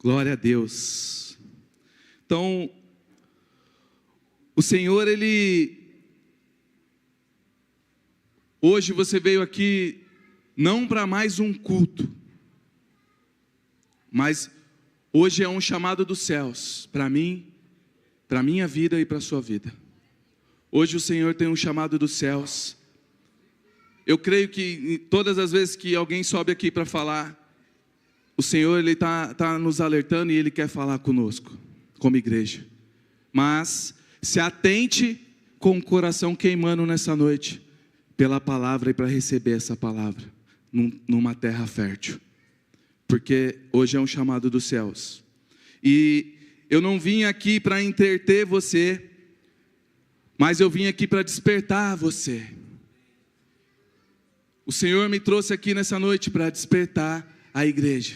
Glória a Deus. Então, o Senhor, hoje você veio aqui não para mais um culto, mas hoje é um chamado dos céus, para mim, para a minha vida e para a sua vida. Hoje o Senhor tem um chamado dos céus. Eu creio que todas as vezes que alguém sobe aqui para falar, o Senhor Ele tá nos alertando e Ele quer falar conosco, como igreja. Mas se atente com o coração queimando nessa noite, pela palavra e para receber essa palavra, numa terra fértil. Porque hoje é um chamado dos céus. E eu não vim aqui para entreter você, mas eu vim aqui para despertar você. O Senhor me trouxe aqui nessa noite para despertar a igreja,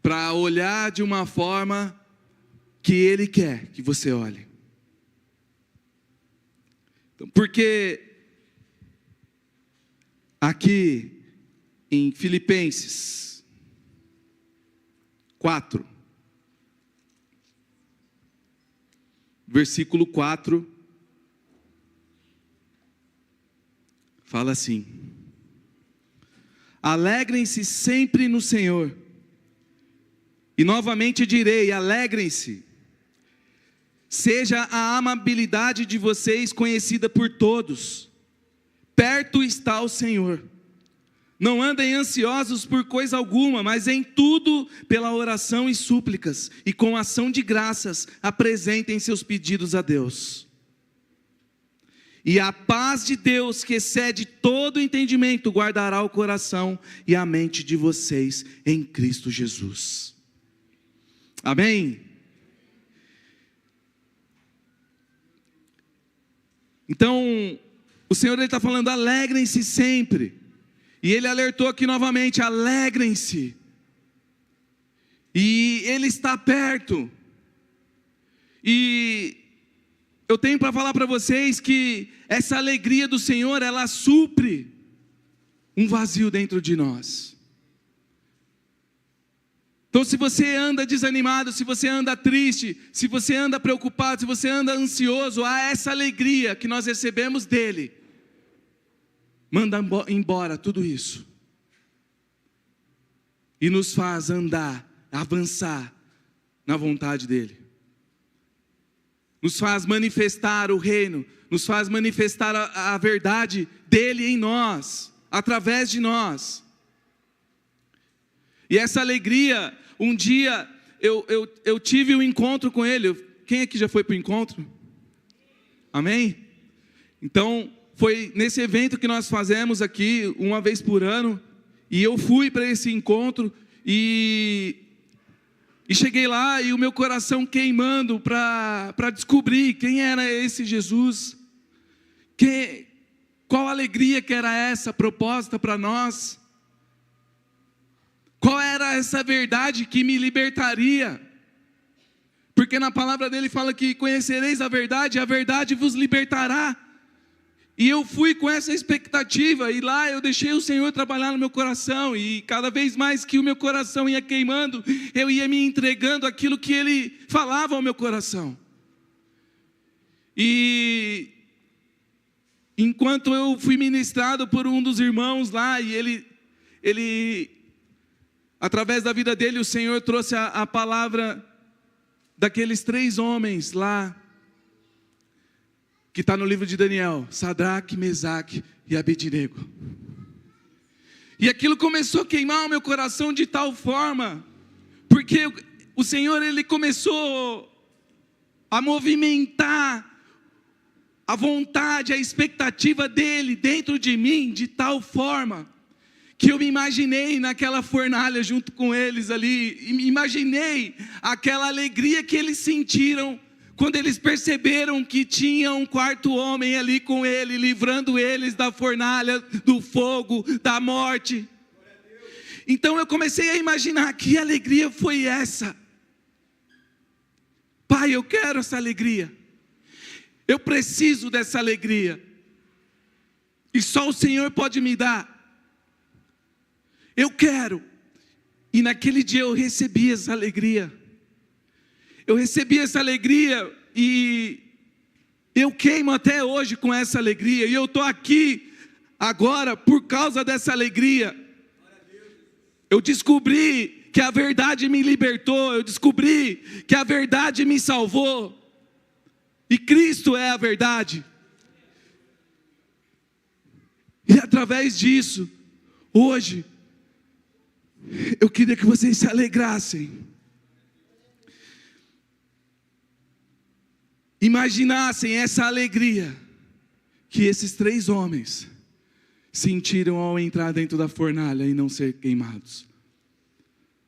para olhar de uma forma que Ele quer que você olhe. Então, porque aqui em Filipenses 4, versículo 4, fala assim: alegrem-se sempre no Senhor. E novamente direi, alegrem-se. Seja a amabilidade de vocês conhecida por todos. Perto está o Senhor. Não andem ansiosos por coisa alguma, mas em tudo, pela oração e súplicas, e com ação de graças, apresentem seus pedidos a Deus. E a paz de Deus, que excede todo entendimento, guardará o coração e a mente de vocês em Cristo Jesus. Amém? Então, o Senhor está falando, alegrem-se sempre. E Ele alertou aqui novamente, alegrem-se. E Ele está perto. E eu tenho para falar para vocês que essa alegria do Senhor, ela supre um vazio dentro de nós. Então, se você anda desanimado, se você anda triste, se você anda preocupado, se você anda ansioso, há essa alegria que nós recebemos dEle. Manda embora tudo isso. E nos faz andar, avançar na vontade dEle. Nos faz manifestar o reino, nos faz manifestar a verdade dEle em nós, através de nós. E essa alegria, um dia eu tive um encontro com Ele. Quem aqui já foi para o encontro? Amém? Então, foi nesse evento que nós fazemos aqui, uma vez por ano, e eu fui para esse encontro, e cheguei lá, e o meu coração queimando para descobrir quem era esse Jesus, qual alegria que era essa proposta para nós, qual era essa verdade que me libertaria, porque na palavra dele fala que conhecereis a verdade vos libertará. E eu fui com essa expectativa, e lá eu deixei o Senhor trabalhar no meu coração, e cada vez mais que o meu coração ia queimando, eu ia me entregando aquilo que Ele falava ao meu coração. E enquanto eu fui ministrado por um dos irmãos lá, e ele através da vida dele, o Senhor trouxe a palavra daqueles 3 homens lá, que está no livro de Daniel, Sadraque, Mesaque e Abednego. E aquilo começou a queimar o meu coração de tal forma, porque o Senhor, Ele começou a movimentar a vontade, a expectativa dEle dentro de mim, de tal forma, que eu me imaginei naquela fornalha junto com eles ali, e me imaginei aquela alegria que eles sentiram, quando eles perceberam que tinha um 4º homem ali com ele, livrando eles da fornalha, do fogo, da morte. Então eu comecei a imaginar, que alegria foi essa? Pai, eu quero essa alegria. Eu preciso dessa alegria. E só o Senhor pode me dar. Eu quero. E naquele dia eu recebi essa alegria. Eu recebi essa alegria e eu queimo até hoje com essa alegria. E eu estou aqui agora por causa dessa alegria. Eu descobri que a verdade me libertou. Eu descobri que a verdade me salvou. E Cristo é a verdade. E através disso, hoje, eu queria que vocês se alegrassem. Imaginassem essa alegria que esses 3 homens sentiram ao entrar dentro da fornalha e não ser queimados,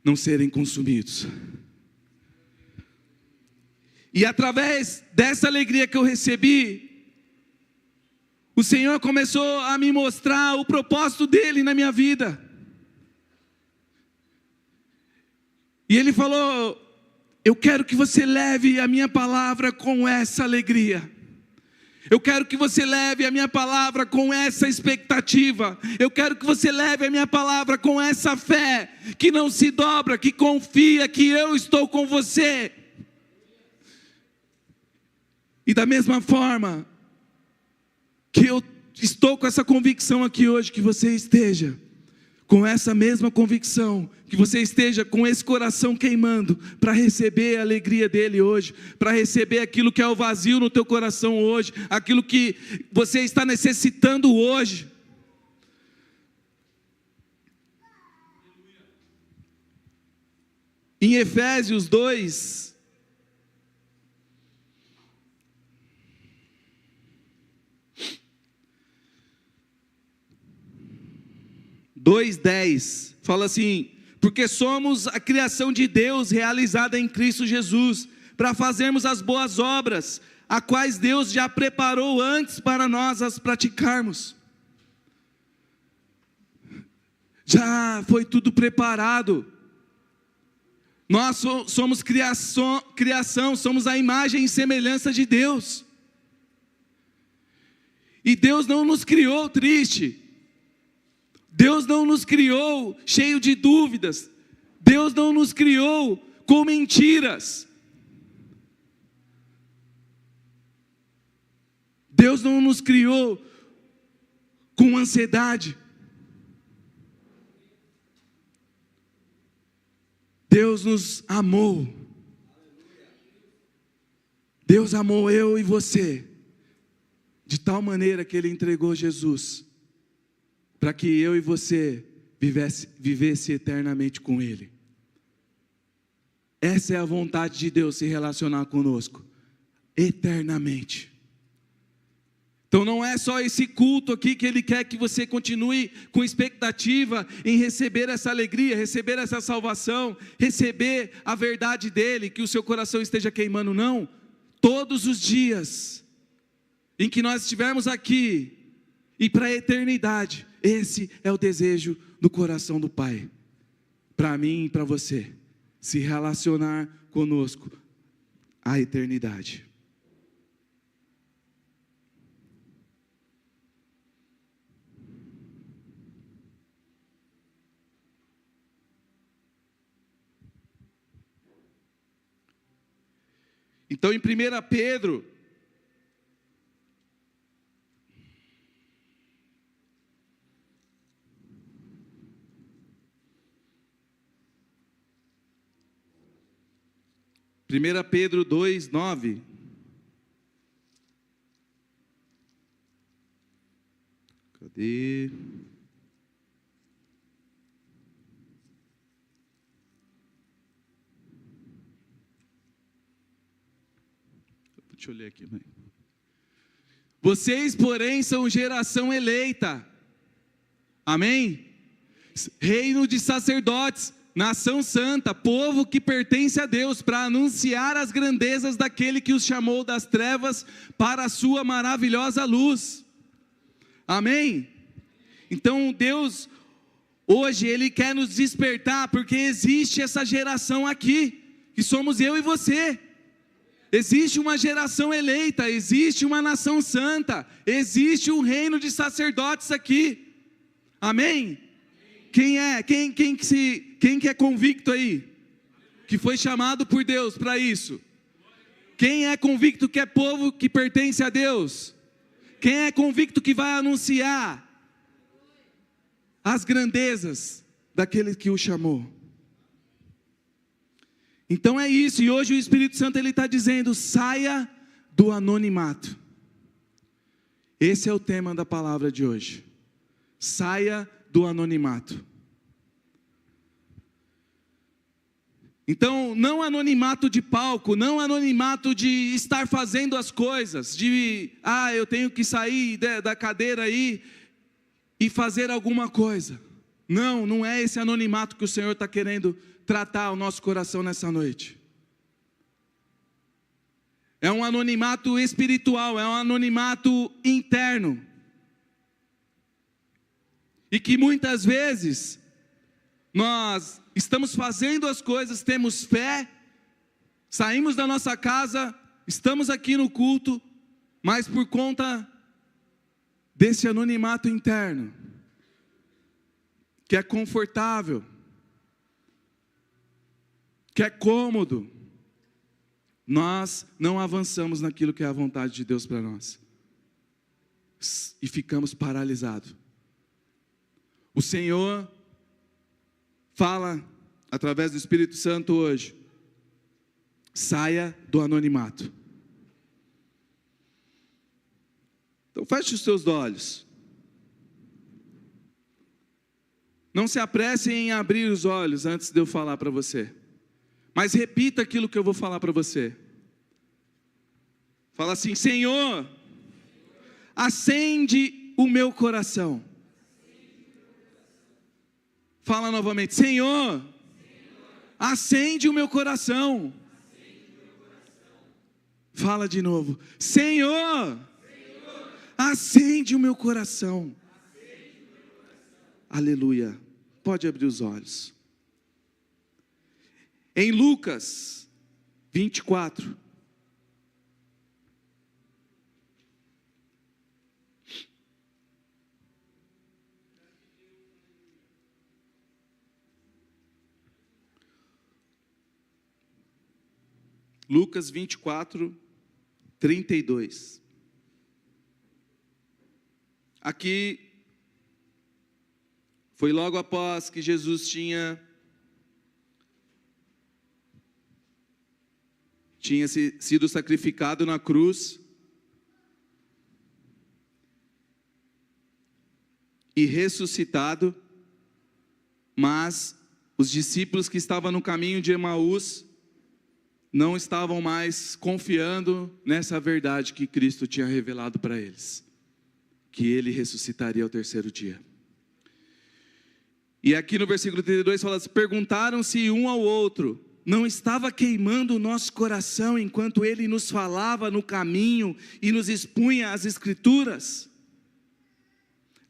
não serem consumidos. E através dessa alegria que eu recebi, o Senhor começou a me mostrar o propósito dele na minha vida. E Ele falou: eu quero que você leve a minha palavra com essa alegria. Eu quero que você leve a minha palavra com essa expectativa. Eu quero que você leve a minha palavra com essa fé, que não se dobra, que confia que eu estou com você. E da mesma forma que eu estou com essa convicção aqui hoje, que você esteja com essa mesma convicção, que você esteja com esse coração queimando, para receber a alegria dele hoje, para receber aquilo que é o vazio no teu coração hoje, aquilo que você está necessitando hoje. Em Efésios 2, fala assim: porque somos a criação de Deus realizada em Cristo Jesus, para fazermos as boas obras, a quais Deus já preparou antes para nós as praticarmos. Já foi tudo preparado. Nós somos criação, somos a imagem e semelhança de Deus. E Deus não nos criou triste. Deus não nos criou cheio de dúvidas. Deus não nos criou com mentiras. Deus não nos criou com ansiedade. Deus nos amou. Deus amou eu e você de tal maneira que Ele entregou Jesus, para que eu e você vivesse eternamente com Ele. Essa é a vontade de Deus, se relacionar conosco eternamente. Então não é só esse culto aqui que Ele quer que você continue com expectativa em receber essa alegria, receber essa salvação, receber a verdade dEle, que o seu coração esteja queimando, não. Todos os dias em que nós estivermos aqui e para a eternidade, esse é o desejo do coração do Pai, para mim e para você, se relacionar conosco a eternidade. Então em 1 Pedro, Primeira Pedro 2:9. Cadê? Deixa eu ler aqui, mãe. Vocês, porém, são geração eleita. Amém? Reino de sacerdotes, nação santa, povo que pertence a Deus, para anunciar as grandezas daquele que os chamou das trevas para a sua maravilhosa luz. Amém? Então Deus, hoje Ele quer nos despertar, porque existe essa geração aqui, que somos eu e você. Existe uma geração eleita, existe uma nação santa, existe um reino de sacerdotes aqui. Amém? Quem que é convicto aí? Que foi chamado por Deus para isso? Quem é convicto que é povo que pertence a Deus? Quem é convicto que vai anunciar as grandezas daquele que o chamou? Então é isso, e hoje o Espírito Santo ele está dizendo: saia do anonimato. Esse é o tema da palavra de hoje. Saia do anonimato. Então, não anonimato de palco, não anonimato de estar fazendo as coisas, eu tenho que sair da cadeira aí e fazer alguma coisa. Não, não é esse anonimato que o Senhor está querendo tratar o nosso coração nessa noite. É um anonimato espiritual, é um anonimato interno. E que muitas vezes nós estamos fazendo as coisas, temos fé, saímos da nossa casa, estamos aqui no culto, mas por conta desse anonimato interno, que é confortável, que é cômodo, nós não avançamos naquilo que é a vontade de Deus para nós, e ficamos paralisados. O Senhor fala através do Espírito Santo hoje: saia do anonimato. Então feche os seus olhos. Não se apresse em abrir os olhos antes de eu falar para você, mas repita aquilo que eu vou falar para você. Fala assim: Senhor, acende o meu coração. Fala novamente: Senhor, acende o meu coração. Fala de novo: Senhor, acende o meu coração. Aleluia. Pode abrir os olhos. Em Lucas 24, Lucas 24, 32. Aqui foi logo após que Jesus tinha sido sacrificado na cruz e ressuscitado, mas os discípulos que estavam no caminho de Emaús não estavam mais confiando nessa verdade que Cristo tinha revelado para eles, que Ele ressuscitaria ao terceiro dia. E aqui no versículo 32 fala assim: perguntaram-se um ao outro: não estava queimando o nosso coração enquanto Ele nos falava no caminho e nos expunha as Escrituras?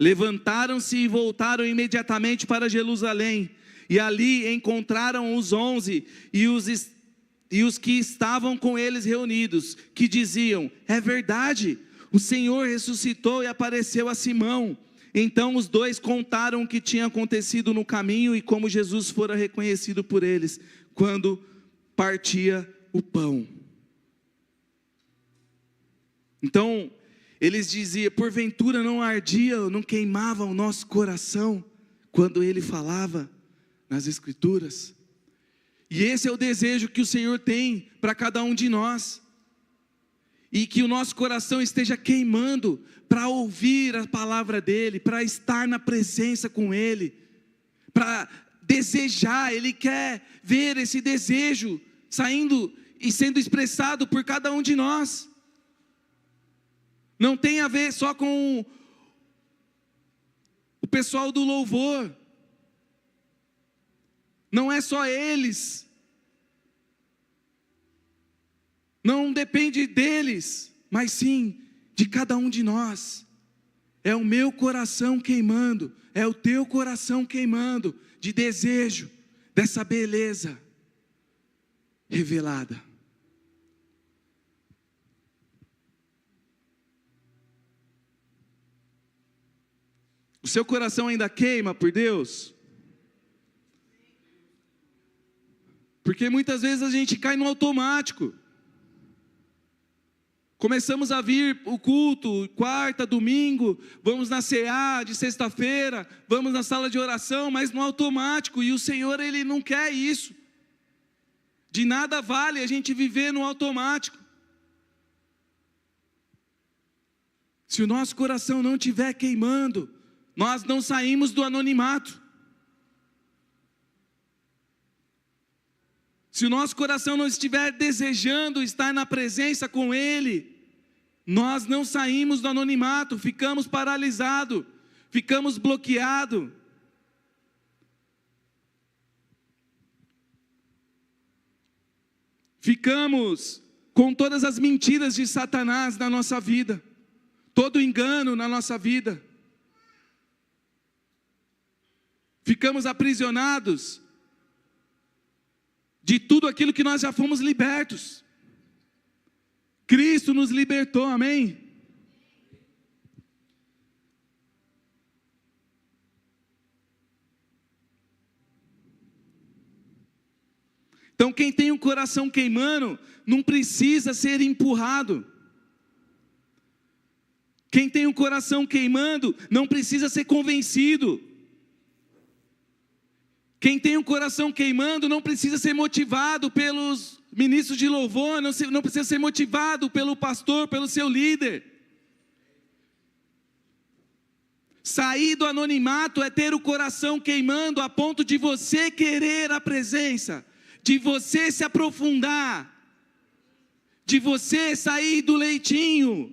Levantaram-se e voltaram imediatamente para Jerusalém, e ali encontraram os 11 e os que estavam com eles reunidos, que diziam: é verdade, o Senhor ressuscitou e apareceu a Simão. Então os dois contaram o que tinha acontecido no caminho e como Jesus fora reconhecido por eles quando partia o pão. Então eles diziam: porventura não ardia, não queimava o nosso coração quando Ele falava nas Escrituras? E esse é o desejo que o Senhor tem para cada um de nós, e que o nosso coração esteja queimando para ouvir a palavra dEle, para estar na presença com Ele, para desejar. Ele quer ver esse desejo saindo e sendo expressado por cada um de nós. Não tem a ver só com o pessoal do louvor, não é só eles, não depende deles, mas sim de cada um de nós. É o meu coração queimando, é o teu coração queimando de desejo dessa beleza revelada. O seu coração ainda queima por Deus? Porque muitas vezes a gente cai no automático. Começamos a vir o culto, quarta, domingo, vamos na CA de sexta-feira, vamos na sala de oração, mas no automático, e o Senhor, Ele não quer isso. De nada vale a gente viver no automático. Se o nosso coração não estiver queimando, nós não saímos do anonimato. Se o nosso coração não estiver desejando estar na presença com Ele, nós não saímos do anonimato, ficamos paralisados, ficamos bloqueados. Ficamos com todas as mentiras de Satanás na nossa vida, todo engano na nossa vida. Ficamos aprisionados de tudo aquilo que nós já fomos libertos. Cristo nos libertou, amém? Então quem tem um coração queimando, não precisa ser empurrado. Quem tem um coração queimando, não precisa ser convencido. Quem tem um coração queimando não precisa ser motivado pelos ministros de louvor, não precisa ser motivado pelo pastor, pelo seu líder. Sair do anonimato é ter o coração queimando a ponto de você querer a presença, de você se aprofundar, de você sair do leitinho,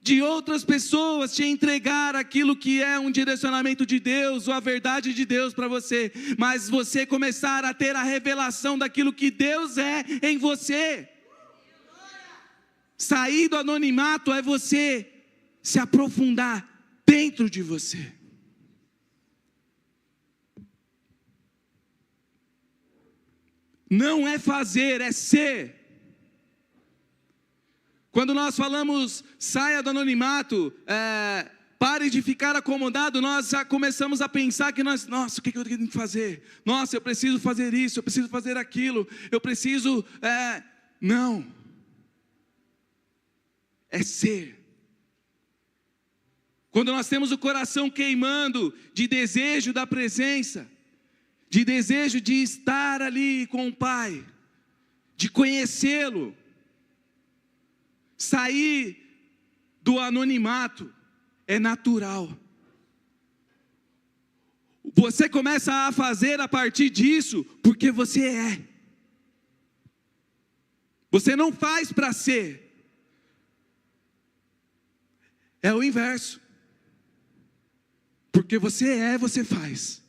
de outras pessoas te entregar aquilo que é um direcionamento de Deus, ou a verdade de Deus para você, mas você começar a ter a revelação daquilo que Deus é em você. Sair do anonimato é você se aprofundar dentro de você. Não é fazer, é ser. Quando nós falamos, saia do anonimato, pare de ficar acomodado, nós já começamos a pensar que nossa, o que eu tenho que fazer? Nossa, eu preciso fazer isso, eu preciso fazer aquilo, eu preciso, não. É ser. Quando nós temos o coração queimando de desejo da presença, de desejo de estar ali com o Pai, de conhecê-lo, sair do anonimato é natural. Você começa a fazer a partir disso, porque você é. Você não faz para ser. É o inverso. Porque você é, você faz.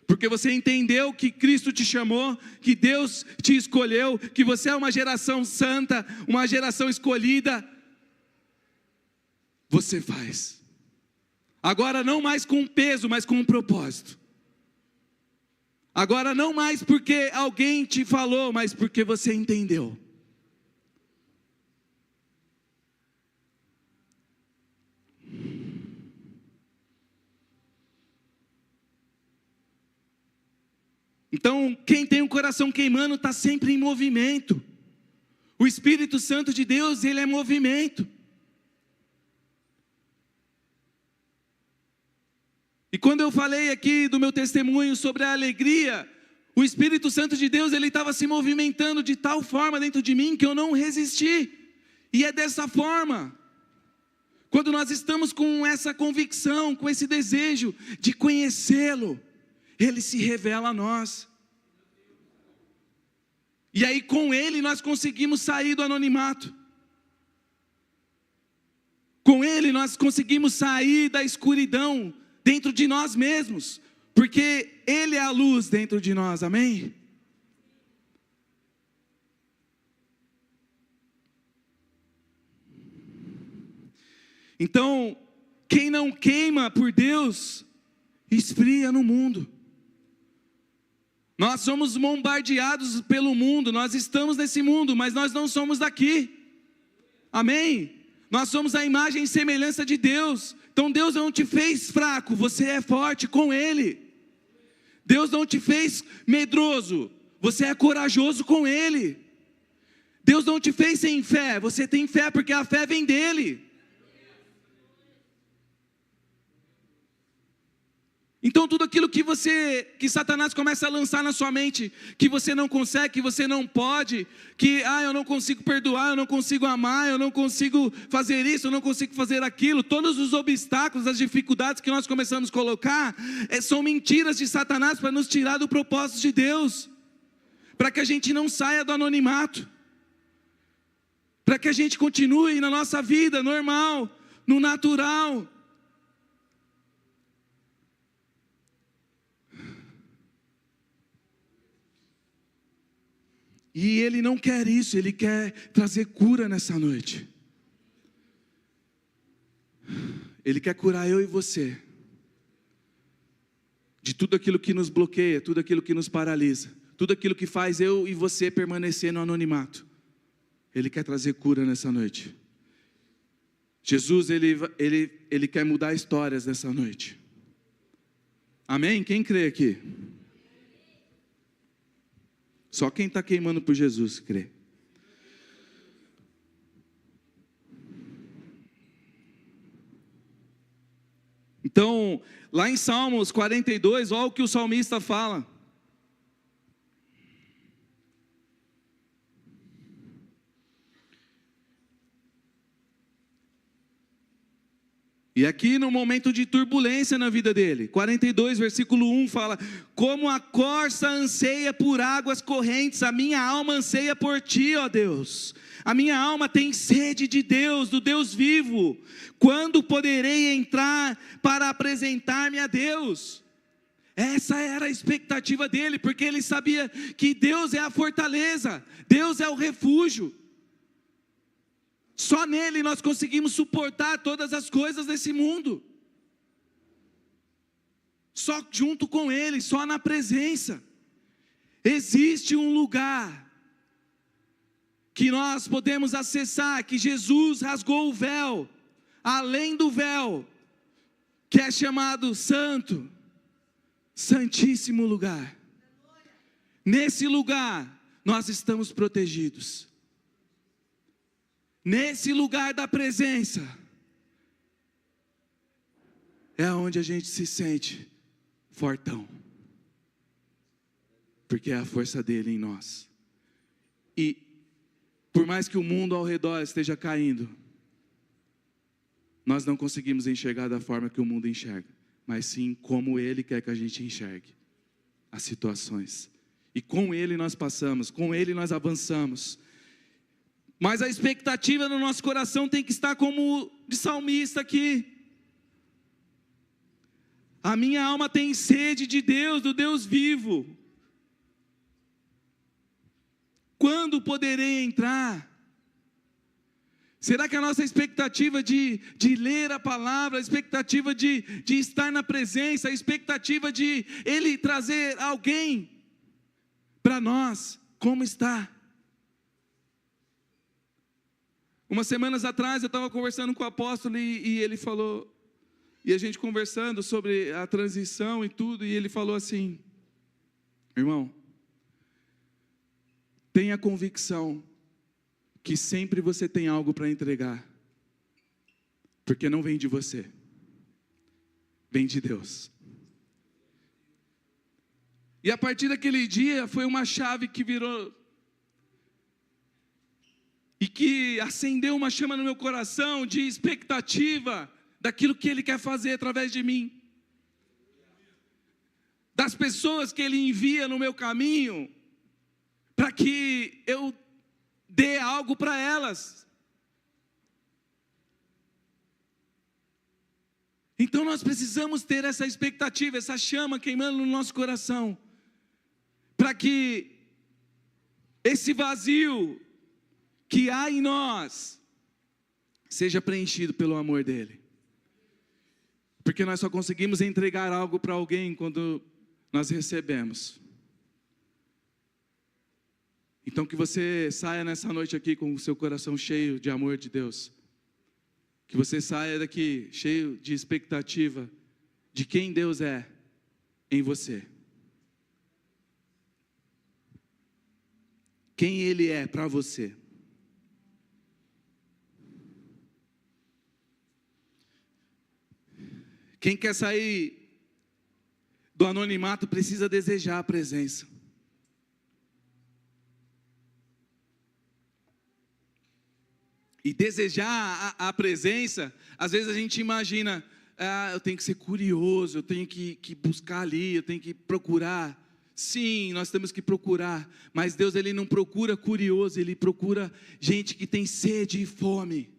Porque você entendeu que Cristo te chamou, que Deus te escolheu, que você é uma geração santa, uma geração escolhida. Você faz. Agora não mais com peso, mas com um propósito. Agora não mais porque alguém te falou, mas porque você entendeu. Então, quem tem o coração queimando está sempre em movimento. O Espírito Santo de Deus, ele é movimento. E quando eu falei aqui do meu testemunho sobre a alegria, o Espírito Santo de Deus, ele estava se movimentando de tal forma dentro de mim que eu não resisti. E é dessa forma. Quando nós estamos com essa convicção, com esse desejo de conhecê-lo, Ele se revela a nós. E aí com Ele nós conseguimos sair do anonimato. Com Ele nós conseguimos sair da escuridão dentro de nós mesmos. Porque Ele é a luz dentro de nós, amém? Então, quem não queima por Deus, esfria no mundo. Nós somos bombardeados pelo mundo, nós estamos nesse mundo, mas nós não somos daqui. Amém? Nós somos a imagem e semelhança de Deus. Então Deus não te fez fraco, você é forte com Ele. Deus não te fez medroso, Você é corajoso com Ele. Deus não te fez sem fé, você tem fé porque a fé vem dEle. Então tudo aquilo que Satanás começa a lançar na sua mente, que você não consegue, que você não pode, que eu não consigo perdoar, eu não consigo amar, eu não consigo fazer isso, eu não consigo fazer aquilo, todos os obstáculos, as dificuldades que nós começamos a colocar, são mentiras de Satanás para nos tirar do propósito de Deus, para que a gente não saia do anonimato, para que a gente continue na nossa vida normal, no natural. E Ele não quer isso, Ele quer trazer cura nessa noite. Ele quer curar eu e você de tudo aquilo que nos bloqueia, tudo aquilo que nos paralisa, tudo aquilo que faz eu e você permanecer no anonimato. Ele quer trazer cura nessa noite. Jesus, ele quer mudar histórias nessa noite. Amém? Quem crê aqui? Só quem está queimando por Jesus crê. Então, lá em Salmos 42, olha o que o salmista fala. E aqui no momento de turbulência na vida dele, 42 versículo 1 fala: como a corça anseia por águas correntes, a minha alma anseia por ti, ó Deus. A minha alma tem sede de Deus, do Deus vivo. Quando poderei entrar para apresentar-me a Deus? Essa era a expectativa dele, porque ele sabia que Deus é a fortaleza, Deus é o refúgio. Só nele nós conseguimos suportar todas as coisas desse mundo. Só junto com Ele, só na presença. Existe um lugar que nós podemos acessar, que Jesus rasgou o véu, além do véu, que é chamado Santo, Santíssimo lugar. Nesse lugar nós estamos protegidos. Nesse lugar da presença, é onde a gente se sente fortão, porque é a força dele em nós. E por mais que o mundo ao redor esteja caindo, nós não conseguimos enxergar da forma que o mundo enxerga, mas sim como ele quer que a gente enxergue as situações. E com ele nós passamos, com ele nós avançamos. Mas a expectativa no nosso coração tem que estar como de salmista aqui. A minha alma tem sede de Deus, do Deus vivo. Quando poderei entrar? Será que a nossa expectativa de ler a palavra, a expectativa de estar na presença, a expectativa de Ele trazer alguém para nós, como está? Umas semanas atrás eu estava conversando com o apóstolo e ele falou, e a gente conversando sobre a transição e tudo, e ele falou assim: irmão, tenha convicção que sempre você tem algo para entregar, porque não vem de você, vem de Deus. E a partir daquele dia foi uma chave que virou, e que acendeu uma chama no meu coração de expectativa daquilo que Ele quer fazer através de mim, das pessoas que Ele envia no meu caminho, para que eu dê algo para elas. Então nós precisamos ter essa expectativa, essa chama queimando no nosso coração, para que esse vazio que há em nós seja preenchido pelo amor dele. Porque nós só conseguimos entregar algo para alguém quando nós recebemos. Então que você saia nessa noite aqui com o seu coração cheio de amor de Deus. Que você saia daqui cheio de expectativa de quem Deus é em você. quem Ele é para você. Quem quer sair do anonimato precisa desejar a presença. E desejar a presença, às vezes a gente imagina, eu tenho que ser curioso, eu tenho que buscar ali, eu tenho que procurar. Sim, nós temos que procurar, mas Deus Ele não procura curioso, Ele procura gente que tem sede e fome.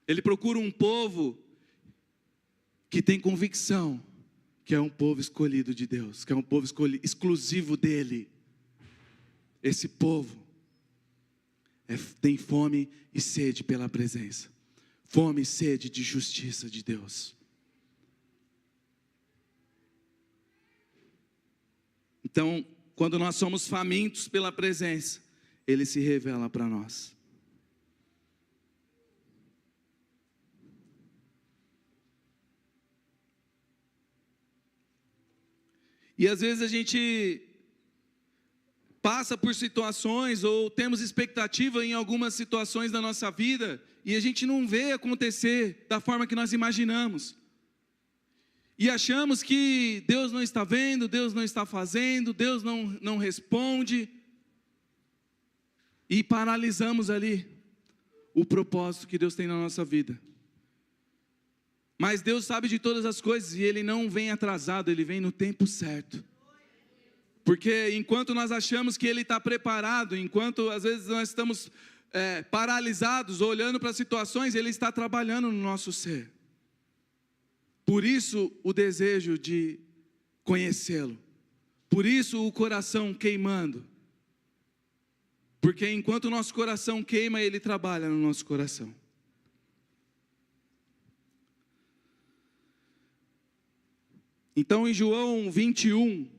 Ele procura um povo que tem convicção, que é um povo escolhido de Deus, que é um povo exclusivo dEle. Esse povo tem fome e sede pela presença, fome e sede de justiça de Deus. Então, quando nós somos famintos pela presença, Ele se revela para nós. E às vezes a gente passa por situações ou temos expectativa em algumas situações da nossa vida e a gente não vê acontecer da forma que nós imaginamos. E achamos que Deus não está vendo, Deus não está fazendo, Deus não responde. E paralisamos ali o propósito que Deus tem na nossa vida. Mas Deus sabe de todas as coisas e Ele não vem atrasado, Ele vem no tempo certo. Porque enquanto nós achamos que Ele está preparado, enquanto às vezes nós estamos paralisados, olhando para situações, Ele está trabalhando no nosso ser. Por isso o desejo de conhecê-lo. Por isso o coração queimando. Porque enquanto o nosso coração queima, Ele trabalha no nosso coração. Então em João 21,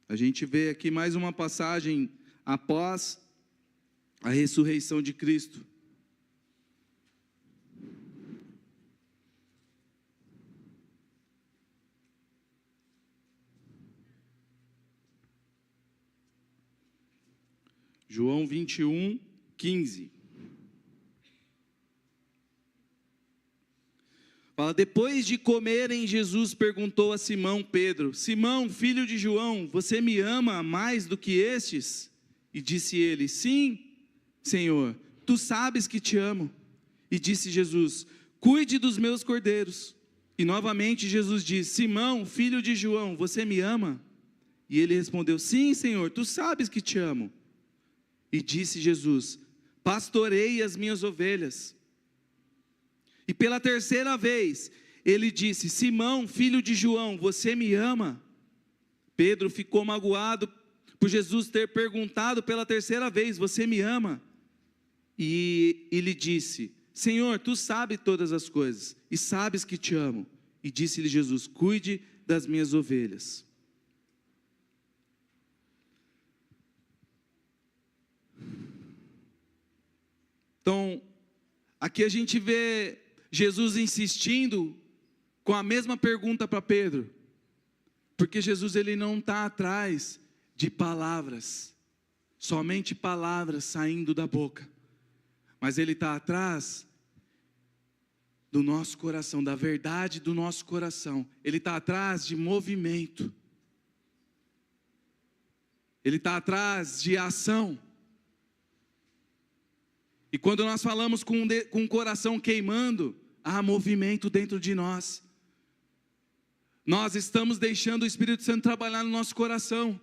a gente vê aqui mais uma passagem após a ressurreição de Cristo. João 21, 15. Fala, depois de comerem, Jesus perguntou a Simão Pedro: Simão, filho de João, você me ama mais do que estes? E disse ele: sim, Senhor, tu sabes que te amo. E disse Jesus: cuide dos meus cordeiros. E novamente Jesus disse: Simão, filho de João, você me ama? E ele respondeu: sim, Senhor, tu sabes que te amo. E disse Jesus: pastorei as minhas ovelhas. E pela terceira vez, ele disse: Simão, filho de João, você me ama? Pedro ficou magoado por Jesus ter perguntado pela terceira vez: você me ama? E ele disse: Senhor, tu sabes todas as coisas, e sabes que te amo. E disse-lhe Jesus: cuide das minhas ovelhas. Então, aqui a gente vê Jesus insistindo com a mesma pergunta para Pedro, porque Jesus ele não está atrás de palavras, somente palavras saindo da boca, mas ele está atrás do nosso coração, da verdade do nosso coração. Ele está atrás de movimento, ele está atrás de ação. E quando nós falamos com o coração queimando, há movimento dentro de nós. Nós estamos deixando o Espírito Santo trabalhar no nosso coração.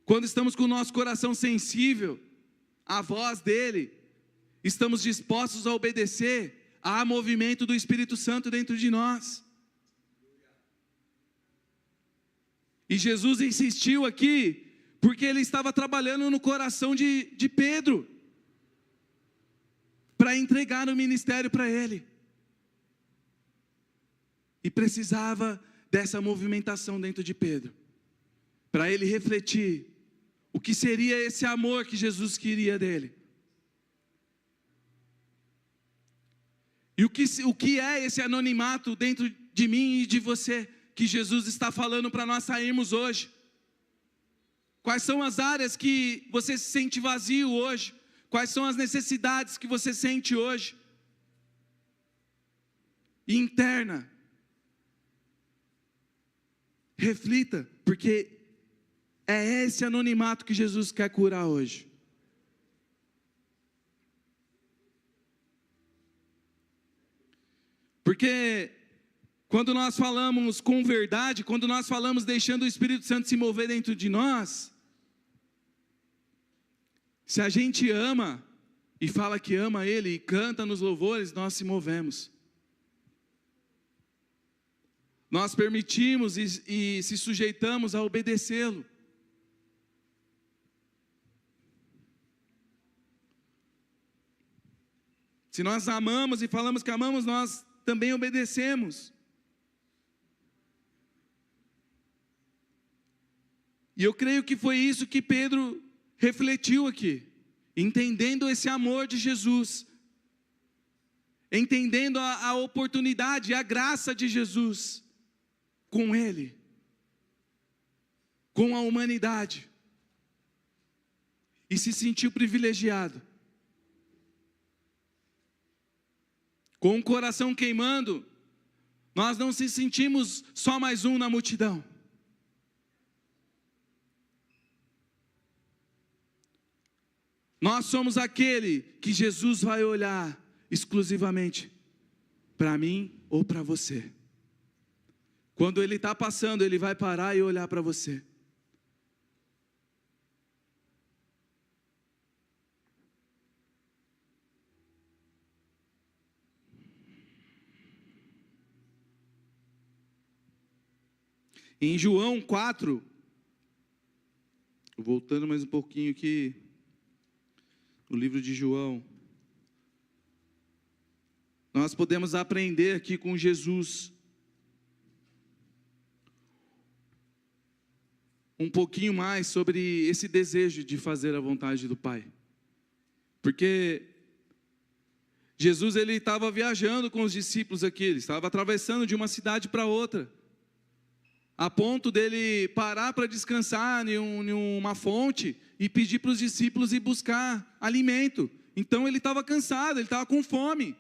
Quando estamos com o nosso coração sensível à voz dEle, estamos dispostos a obedecer, há movimento do Espírito Santo dentro de nós. E Jesus insistiu aqui, porque Ele estava trabalhando no coração de Pedro, para entregar o ministério para ele. E precisava dessa movimentação dentro de Pedro, para ele refletir o que seria esse amor que Jesus queria dele. E o que é esse anonimato dentro de mim e de você, que Jesus está falando para nós sairmos hoje? Quais são as áreas que você se sente vazio hoje? Quais são as necessidades que você sente hoje? Interna. Reflita, porque é esse anonimato que Jesus quer curar hoje. Porque quando nós falamos com verdade, quando nós falamos deixando o Espírito Santo se mover dentro de nós, se a gente ama e fala que ama Ele e canta nos louvores, nós se movemos. Nós permitimos e se sujeitamos a obedecê-lo. Se nós amamos e falamos que amamos, nós também obedecemos. E eu creio que foi isso que Pedro refletiu aqui, entendendo esse amor de Jesus, entendendo a oportunidade, a graça de Jesus com ele, com a humanidade, e se sentiu privilegiado. Com o coração queimando, nós não se sentimos só mais um na multidão. Nós somos aquele que Jesus vai olhar exclusivamente para mim ou para você. Quando Ele está passando, Ele vai parar e olhar para você. Em João 4, voltando mais um pouquinho aqui, no livro de João, nós podemos aprender aqui com Jesus um pouquinho mais sobre esse desejo de fazer a vontade do Pai. Porque Jesus, ele estava viajando com os discípulos aqui, ele estava atravessando de uma cidade para outra, a ponto dele parar para descansar em uma fonte e pedir para os discípulos ir buscar alimento. Então ele estava cansado, ele estava com fome.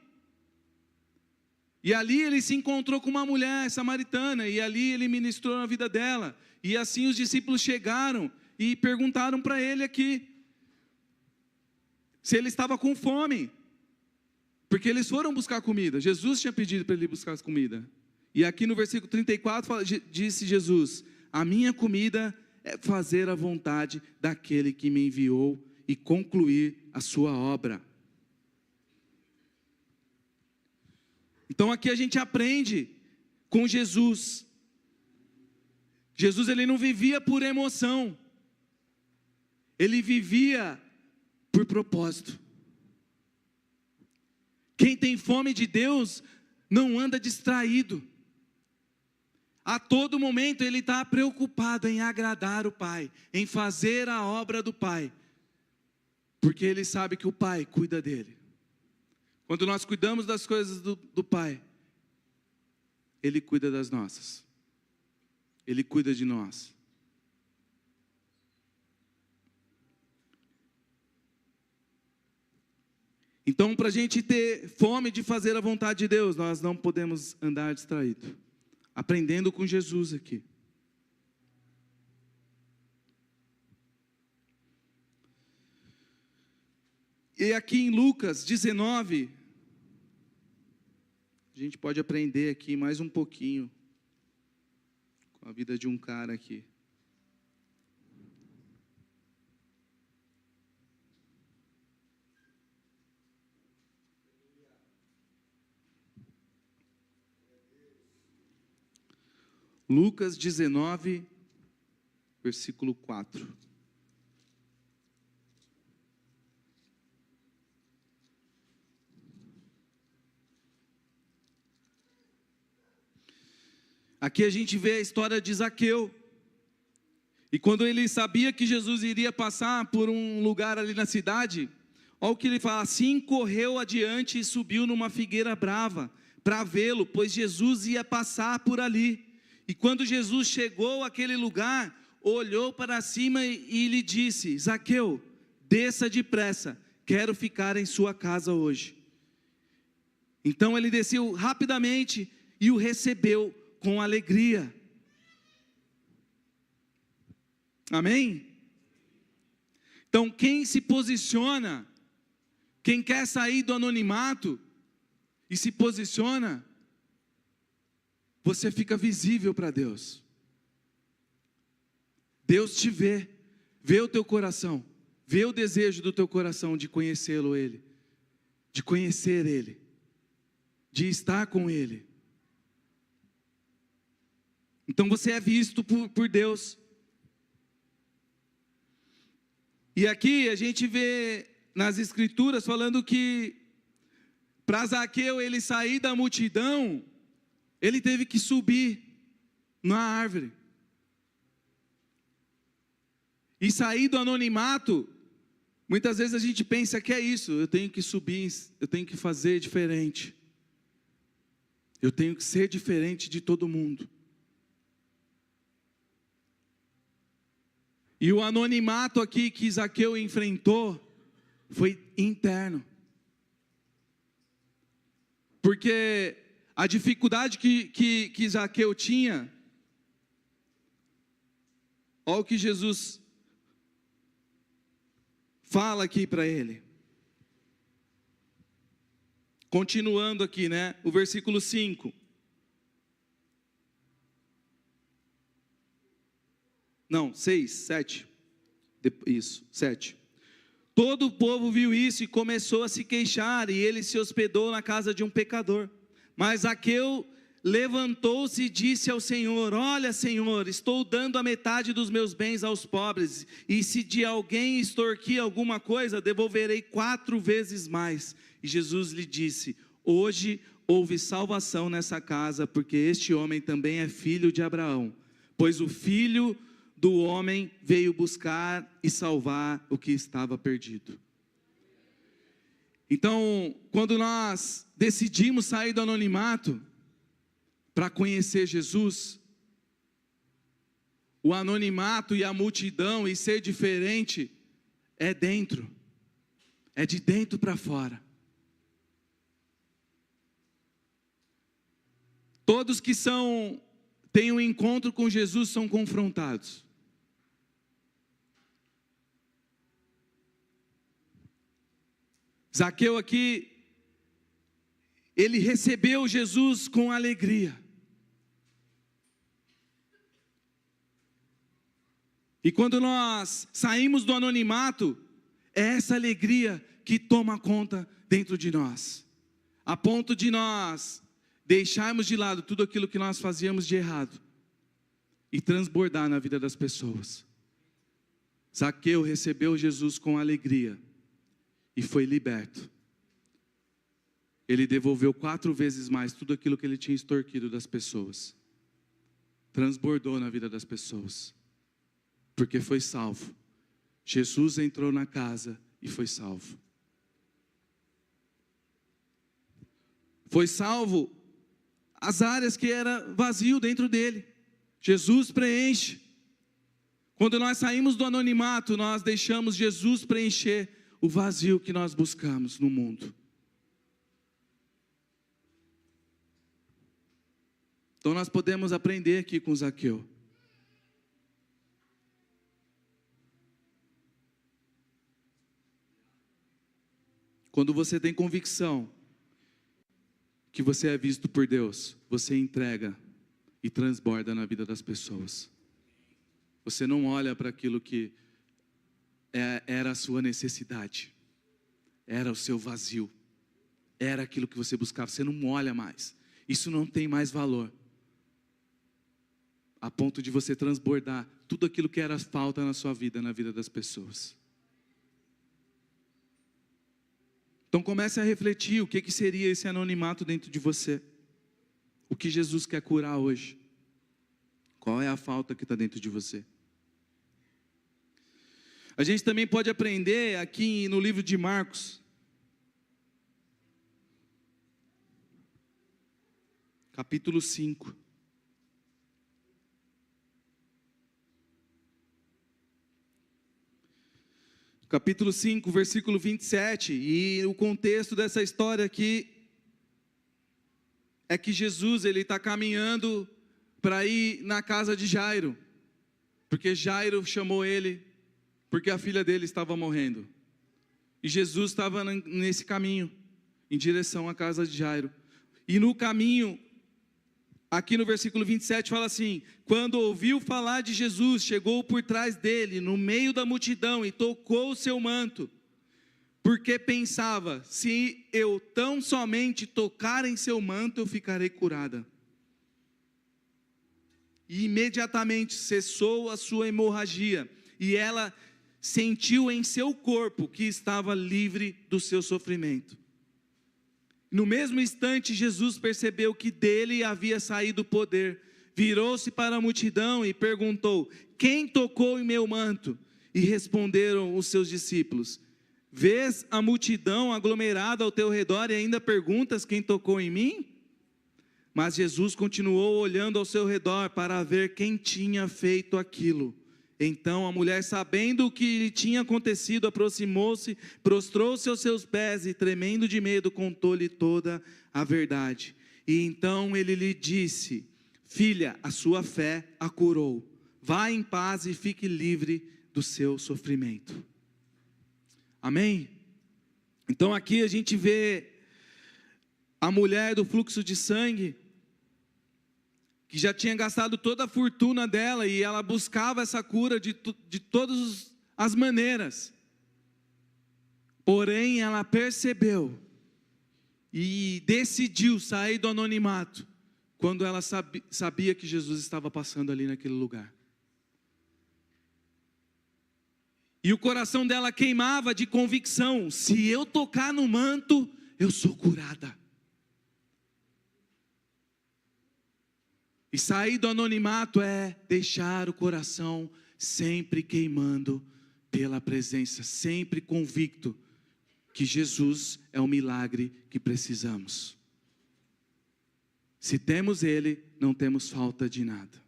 E ali ele se encontrou com uma mulher samaritana, e ali ele ministrou na vida dela. E assim os discípulos chegaram e perguntaram para ele aqui se ele estava com fome, porque eles foram buscar comida. Jesus tinha pedido para ele buscar comida. E aqui no versículo 34 disse Jesus: a minha comida é fazer a vontade daquele que me enviou e concluir a sua obra. Então aqui a gente aprende com Jesus. Jesus, ele não vivia por emoção, ele vivia por propósito. Quem tem fome de Deus não anda distraído. A todo momento ele está preocupado em agradar o Pai, em fazer a obra do Pai, porque ele sabe que o Pai cuida dele. Quando nós cuidamos das coisas do Pai, Ele cuida das nossas, Ele cuida de nós. Então, para a gente ter fome de fazer a vontade de Deus, nós não podemos andar distraído. Aprendendo com Jesus aqui. E aqui em Lucas 19, a gente pode aprender aqui mais um pouquinho com a vida de um cara aqui. Lucas 19, versículo 4. Aqui a gente vê a história de Zaqueu. E quando ele sabia que Jesus iria passar por um lugar ali na cidade, Olha o que ele fala: assim correu adiante e subiu numa figueira brava, para vê-lo, pois Jesus ia passar por ali. E quando Jesus chegou àquele lugar, olhou para cima e lhe disse: Zaqueu, desça depressa, quero ficar em sua casa hoje. Então ele desceu rapidamente e o recebeu com alegria. Amém? Então quem se posiciona, quem quer sair do anonimato e se posiciona, você fica visível para Deus. Deus te vê, vê o teu coração, vê o desejo do teu coração de conhecê-lo, Ele, de conhecer Ele, de estar com Ele. Então você é visto por Deus. E aqui a gente vê nas escrituras falando que para Zaqueu ele sair da multidão, ele teve que subir na árvore. E sair do anonimato, muitas vezes a gente pensa que é isso: eu tenho que subir, eu tenho que fazer diferente, eu tenho que ser diferente de todo mundo. E o anonimato aqui que Zaqueu enfrentou foi interno. Porque a dificuldade que Zaqueu tinha, olha o que Jesus fala aqui para ele. Continuando aqui, né? O versículo 5. Não, 6, 7. Isso, 7. Todo o povo viu isso e começou a se queixar, e ele se hospedou na casa de um pecador. Mas Zaqueu levantou-se e disse ao Senhor: olha, Senhor, estou dando a metade dos meus bens aos pobres, e se de alguém extorquir alguma coisa, devolverei 4 vezes mais. E Jesus lhe disse: hoje houve salvação nessa casa, porque este homem também é filho de Abraão, pois o Filho do homem veio buscar e salvar o que estava perdido. Então, quando nós decidimos sair do anonimato para conhecer Jesus, o anonimato e a multidão e ser diferente é dentro, é de dentro para fora. Todos que têm um encontro com Jesus são confrontados. Zaqueu aqui, ele recebeu Jesus com alegria. E quando nós saímos do anonimato, é essa alegria que toma conta dentro de nós, a ponto de nós deixarmos de lado tudo aquilo que nós fazíamos de errado e transbordar na vida das pessoas. Zaqueu recebeu Jesus com alegria e foi liberto. Ele devolveu 4 vezes mais tudo aquilo que ele tinha extorquido das pessoas. Transbordou na vida das pessoas, porque foi salvo. Jesus entrou na casa e foi salvo. Foi salvo as áreas que era vazio dentro dele. Jesus preenche. Quando nós saímos do anonimato, nós deixamos Jesus preencher o vazio que nós buscamos no mundo. Então nós podemos aprender aqui com Zaqueu. Quando você tem convicção que você é visto por Deus, você entrega e transborda na vida das pessoas. Você não olha para aquilo que era a sua necessidade, era o seu vazio, era aquilo que você buscava. Você não olha mais, isso não tem mais valor, a ponto de você transbordar tudo aquilo que era falta na sua vida, na vida das pessoas. Então comece a refletir o que seria esse anonimato dentro de você, o que Jesus quer curar hoje, qual é a falta que está dentro de você. A gente também pode aprender aqui no livro de Marcos, capítulo 5. Capítulo 5, versículo 27, e o contexto dessa história aqui é que Jesus, ele está caminhando para ir na casa de Jairo, porque Jairo chamou ele, porque a filha dele estava morrendo, e Jesus estava nesse caminho, em direção à casa de Jairo, e no caminho, aqui no versículo 27 fala assim: quando ouviu falar de Jesus, chegou por trás dele, no meio da multidão, e tocou o seu manto, porque pensava, se eu tão somente tocar em seu manto, eu ficarei curada. E imediatamente cessou a sua hemorragia, e ela sentiu em seu corpo que estava livre do seu sofrimento. No mesmo instante, Jesus percebeu que dele havia saído o poder, virou-se para a multidão e perguntou: quem tocou em meu manto? E responderam os seus discípulos: vês a multidão aglomerada ao teu redor e ainda perguntas quem tocou em mim? Mas Jesus continuou olhando ao seu redor para ver quem tinha feito aquilo. Então a mulher, sabendo o que lhe tinha acontecido, aproximou-se, prostrou-se aos seus pés e, tremendo de medo, contou-lhe toda a verdade. E então ele lhe disse: filha, a sua fé a curou. Vá em paz e fique livre do seu sofrimento. Amém? Então aqui a gente vê a mulher do fluxo de sangue, que já tinha gastado toda a fortuna dela, e ela buscava essa cura de todas as maneiras. Porém, ela percebeu e decidiu sair do anonimato, quando ela sabia que Jesus estava passando ali naquele lugar. E o coração dela queimava de convicção: se eu tocar no manto, eu sou curada. E sair do anonimato é deixar o coração sempre queimando pela presença, sempre convicto que Jesus é o milagre que precisamos. Se temos Ele, não temos falta de nada.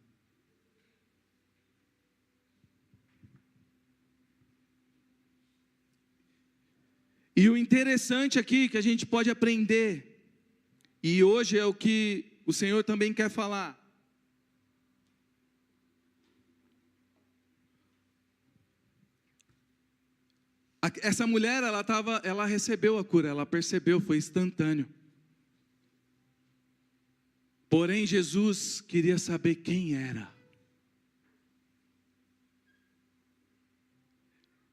E o interessante aqui que a gente pode aprender, e hoje é o que o Senhor também quer falar. Essa mulher, ela recebeu a cura, ela percebeu, foi instantâneo. Porém, Jesus queria saber quem era.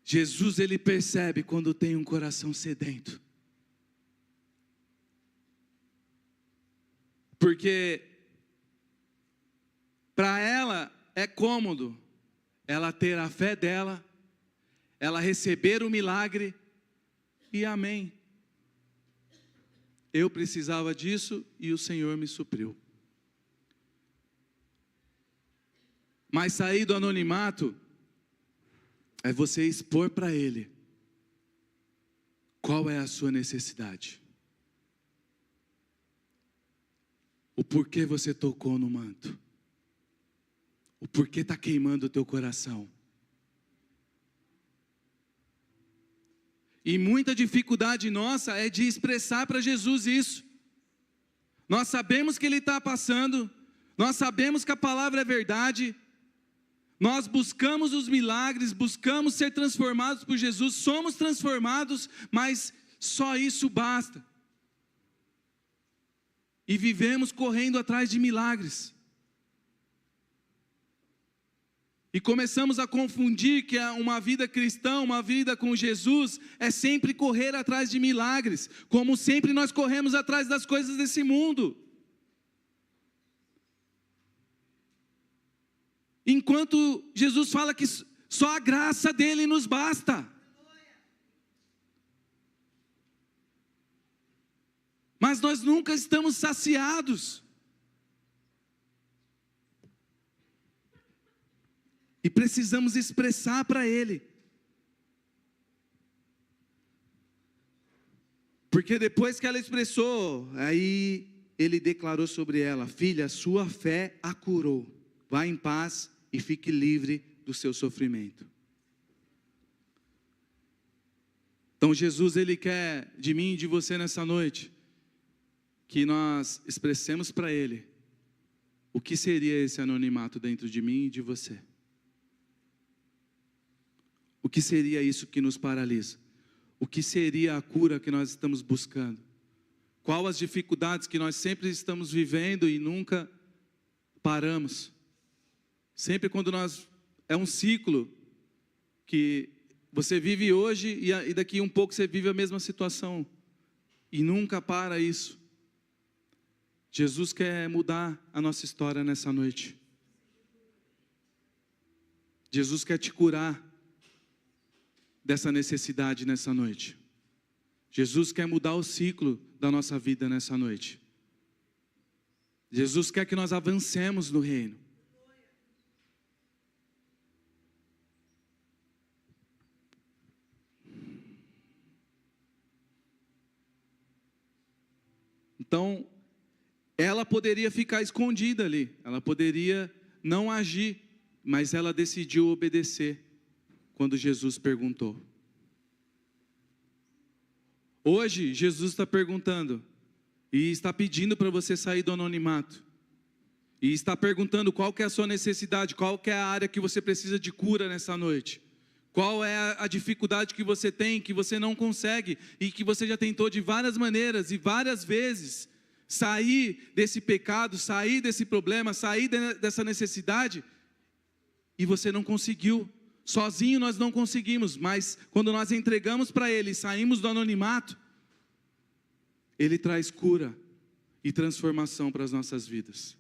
Jesus, ele percebe quando tem um coração sedento. Porque para ela é cômodo ela ter a fé dela, ela receber o milagre e amém. Eu precisava disso e o Senhor me supriu. Mas sair do anonimato é você expor para Ele qual é a sua necessidade. O porquê você tocou no manto. O porquê está queimando o teu coração. E muita dificuldade nossa é de expressar para Jesus isso. Nós sabemos que Ele está passando, nós sabemos que a palavra é verdade, nós buscamos os milagres, buscamos ser transformados por Jesus, somos transformados, mas só isso basta. E vivemos correndo atrás de milagres. E começamos a confundir que uma vida cristã, uma vida com Jesus, é sempre correr atrás de milagres, como sempre nós corremos atrás das coisas desse mundo. Enquanto Jesus fala que só a graça dele nos basta. Mas nós nunca estamos saciados. E precisamos expressar para Ele Porque depois que ela expressou, aí ele declarou sobre ela: filha, sua fé a curou. Vá em paz e fique livre do seu sofrimento. Então Jesus, ele quer de mim e de você nessa noite, que nós expressemos para ele o que seria esse anonimato dentro de mim e de você. O que seria isso que nos paralisa? O que seria a cura que nós estamos buscando? Qual as dificuldades que nós sempre estamos vivendo e nunca paramos? Sempre quando é um ciclo que você vive hoje e daqui um pouco você vive a mesma situação. E nunca para isso. Jesus quer mudar a nossa história nessa noite. Jesus quer te curar dessa necessidade nessa noite. Jesus quer mudar o ciclo da nossa vida nessa noite. Jesus quer que nós avancemos no reino. Então, ela poderia ficar escondida ali, ela poderia não agir, mas ela decidiu obedecer quando Jesus perguntou. Hoje, Jesus está perguntando, e está pedindo para você sair do anonimato, e está perguntando qual que é a sua necessidade, qual que é a área que você precisa de cura nessa noite. Qual é a dificuldade que você tem, que você não consegue, e que você já tentou de várias maneiras e várias vezes sair desse pecado, sair desse problema, sair dessa necessidade, e você não conseguiu. Sozinho nós não conseguimos, mas quando nós entregamos para Ele, saímos do anonimato, Ele traz cura e transformação para as nossas vidas.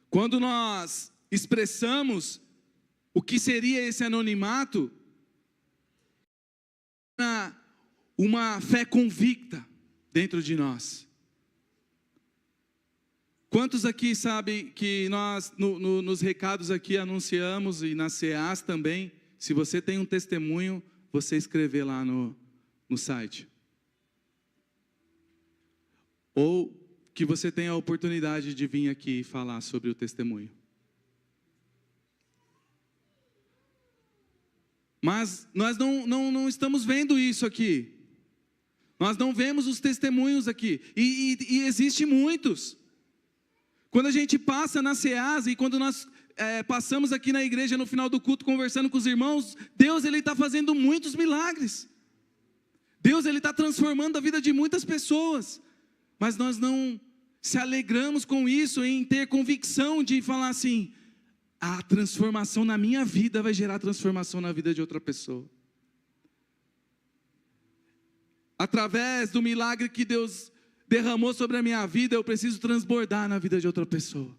Quando nós expressamos o que seria esse anonimato, uma fé convicta dentro de nós. Quantos aqui sabem que nós, nos recados aqui anunciamos, e nas CEAs também, se você tem um testemunho, você escrever lá no site. Ou que você tenha a oportunidade de vir aqui falar sobre o testemunho. Mas nós não estamos vendo isso aqui. Nós não vemos os testemunhos aqui. E existem muitos. Quando a gente passa na CEAS e quando nós passamos aqui na igreja no final do culto conversando com os irmãos, Deus ele está fazendo muitos milagres. Deus ele está transformando a vida de muitas pessoas. Mas nós não se alegramos com isso, em ter convicção de falar assim: a transformação na minha vida vai gerar transformação na vida de outra pessoa. Através do milagre que Deus derramou sobre a minha vida, eu preciso transbordar na vida de outra pessoa.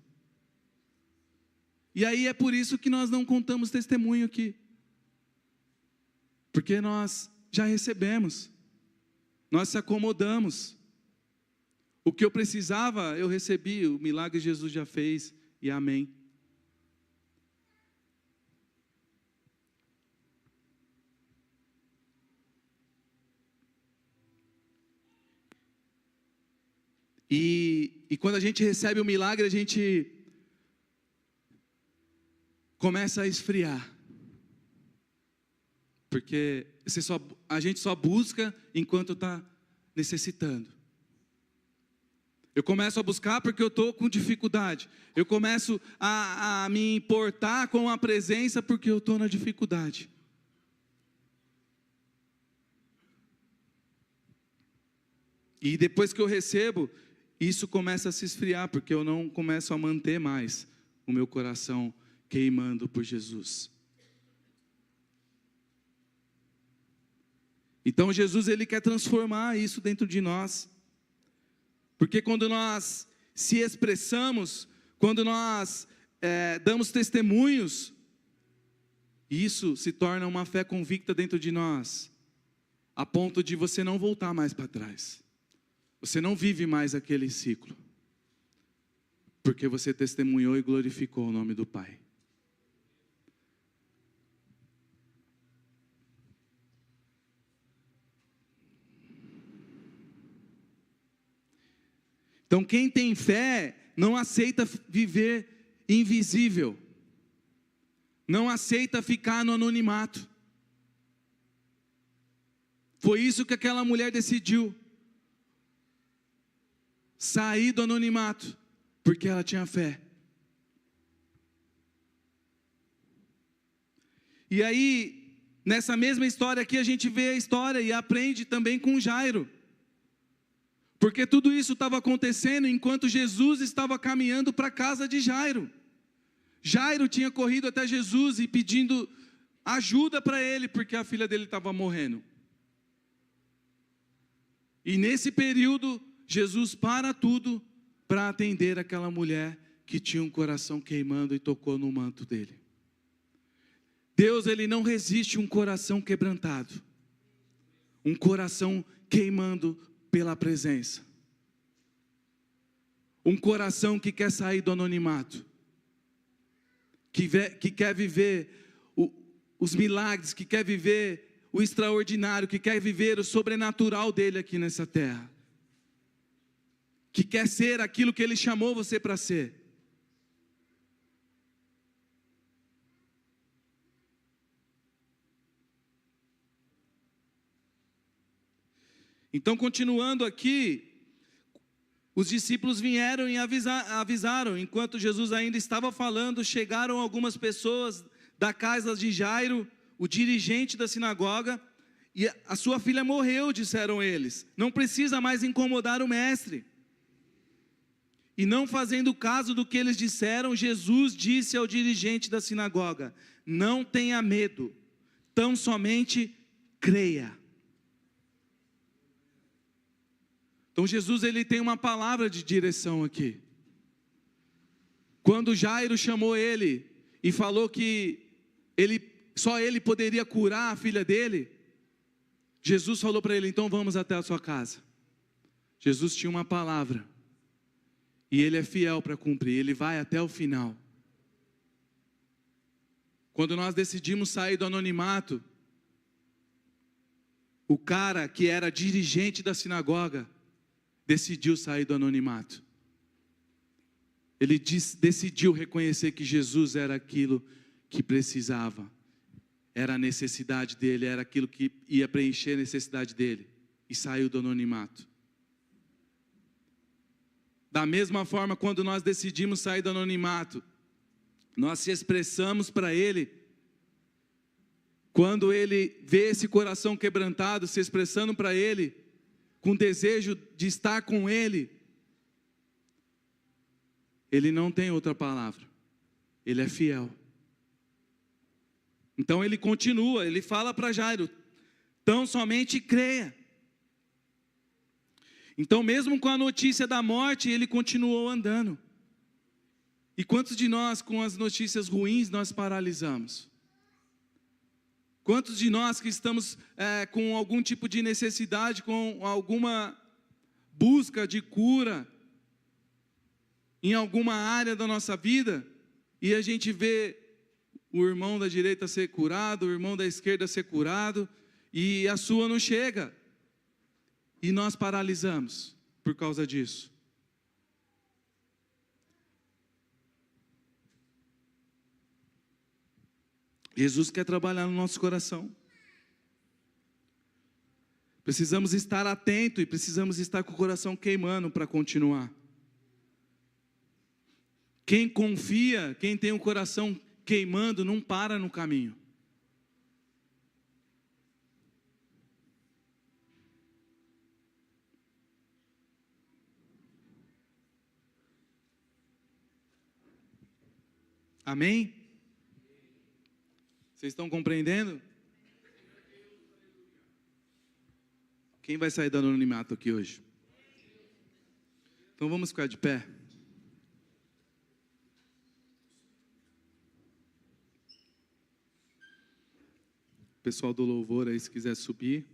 E aí é por isso que nós não contamos testemunho aqui. Porque nós já recebemos. Nós se acomodamos. O que eu precisava, eu recebi. O milagre Jesus já fez. E amém. E quando a gente recebe o milagre, a gente começa a esfriar. Porque a gente só busca enquanto está necessitando. Eu começo a buscar porque eu estou com dificuldade. Eu começo a me importar com a presença porque eu estou na dificuldade. E depois que eu recebo, isso começa a se esfriar, porque eu não começo a manter mais o meu coração queimando por Jesus. Então Jesus ele quer transformar isso dentro de nós. Porque quando nós se expressamos, quando nós damos testemunhos, isso se torna uma fé convicta dentro de nós, a ponto de você não voltar mais para trás. Você não vive mais aquele ciclo, porque você testemunhou e glorificou o nome do Pai. Então quem tem fé não aceita viver invisível, não aceita ficar no anonimato. Foi isso que aquela mulher decidiu, sair do anonimato, porque ela tinha fé. E aí, nessa mesma história aqui, a gente vê a história e aprende também com Jairo. Porque tudo isso estava acontecendo enquanto Jesus estava caminhando para a casa de Jairo. Jairo tinha corrido até Jesus e pedindo ajuda para ele, porque a filha dele estava morrendo. E nesse período, Jesus para tudo para atender aquela mulher que tinha um coração queimando e tocou no manto dele. Deus, ele não resiste um coração quebrantado, um coração queimando pela presença, um coração que quer sair do anonimato, que quer viver os milagres, que quer viver o extraordinário, que quer viver o sobrenatural dele aqui nessa terra, que quer ser aquilo que ele chamou você para ser. Então, continuando aqui, os discípulos vieram e avisaram, enquanto Jesus ainda estava falando, chegaram algumas pessoas da casa de Jairo, o dirigente da sinagoga, e a sua filha morreu, disseram eles, não precisa mais incomodar o mestre. E não fazendo caso do que eles disseram, Jesus disse ao dirigente da sinagoga, não tenha medo, tão somente creia. Então Jesus, ele tem uma palavra de direção aqui. Quando Jairo chamou ele e falou que só ele poderia curar a filha dele, Jesus falou para ele, então vamos até a sua casa. Jesus tinha uma palavra, e ele é fiel para cumprir, ele vai até o final. Quando nós decidimos sair do anonimato, o cara que era dirigente da sinagoga, decidiu sair do anonimato. Ele decidiu reconhecer que Jesus era aquilo que precisava. Era a necessidade dele, era aquilo que ia preencher a necessidade dele. E saiu do anonimato. Da mesma forma, quando nós decidimos sair do anonimato, nós se expressamos para ele. Quando ele vê esse coração quebrantado, se expressando para ele, com desejo de estar com ele, ele não tem outra palavra, ele é fiel. Então ele continua, ele fala para Jairo, tão somente creia. Então mesmo com a notícia da morte, ele continuou andando. E quantos de nós, com as notícias ruins, nós paralisamos? Quantos de nós que estamos com algum tipo de necessidade, com alguma busca de cura em alguma área da nossa vida, e a gente vê o irmão da direita ser curado, o irmão da esquerda ser curado, e a sua não chega, e nós paralisamos por causa disso. Jesus quer trabalhar no nosso coração. Precisamos estar atentos e precisamos estar com o coração queimando para continuar. Quem confia, quem tem o coração queimando, não para no caminho. Amém? Vocês estão compreendendo? Quem vai sair do anonimato aqui hoje? Então vamos ficar de pé. O pessoal do louvor aí, se quiser subir.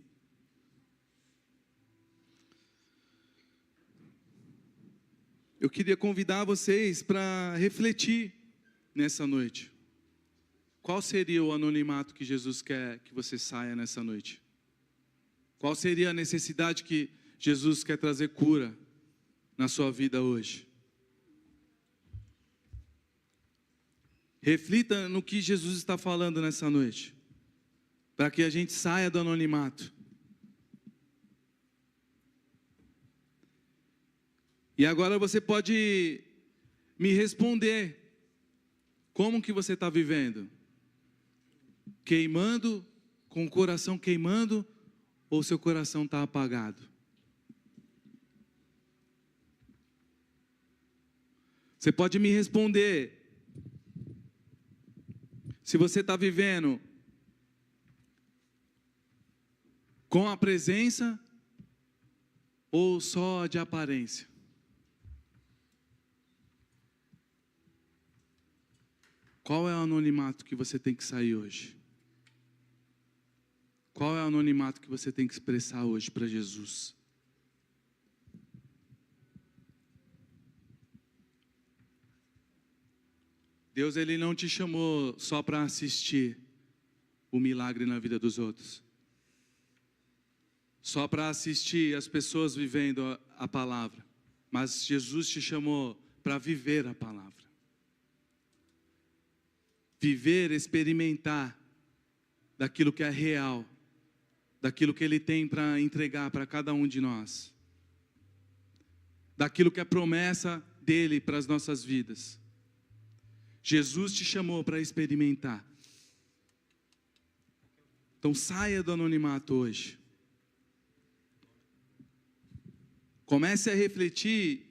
Eu queria convidar vocês para refletir nessa noite. Qual seria o anonimato que Jesus quer que você saia nessa noite? Qual seria a necessidade que Jesus quer trazer cura? na sua vida hoje. Reflita no que Jesus está falando nessa noite, para que a gente saia do anonimato. E agora você pode me responder, como que você está vivendo? Queimando, com o coração queimando, ou seu coração está apagado? Você pode me responder, se você está vivendo com a presença ou só de aparência? Qual é o anonimato que você tem que sair hoje? Qual é o anonimato que você tem que expressar hoje para Jesus? Deus, Ele não te chamou só para assistir o milagre na vida dos outros. Só para assistir as pessoas vivendo a palavra. Mas Jesus te chamou para viver a palavra. Viver, experimentar daquilo que é real, daquilo que Ele tem para entregar para cada um de nós, daquilo que é promessa dEle para as nossas vidas. Jesus te chamou para experimentar. Então saia do anonimato hoje. Comece a refletir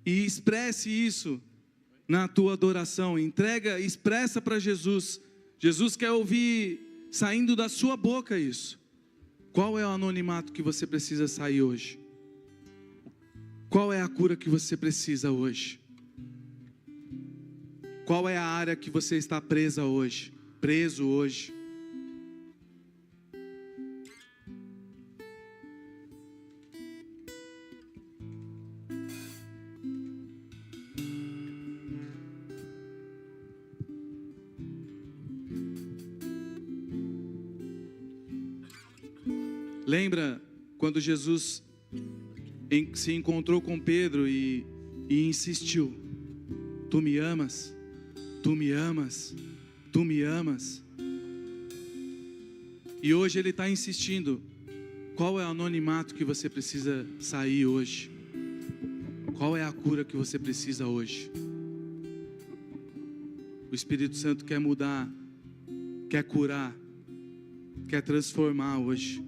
e expresse isso na tua adoração. Expressa para Jesus. Jesus quer ouvir saindo da sua boca isso. Qual é o anonimato que você precisa sair hoje? Qual é a cura que você precisa hoje? Qual é a área que você está preso hoje? Lembra quando Jesus se encontrou com Pedro e insistiu: tu me amas? Tu me amas? Tu me amas? E hoje Ele está insistindo. Qual é o anonimato que você precisa sair hoje? Qual é a cura que você precisa hoje? O Espírito Santo quer mudar, quer curar, quer transformar hoje.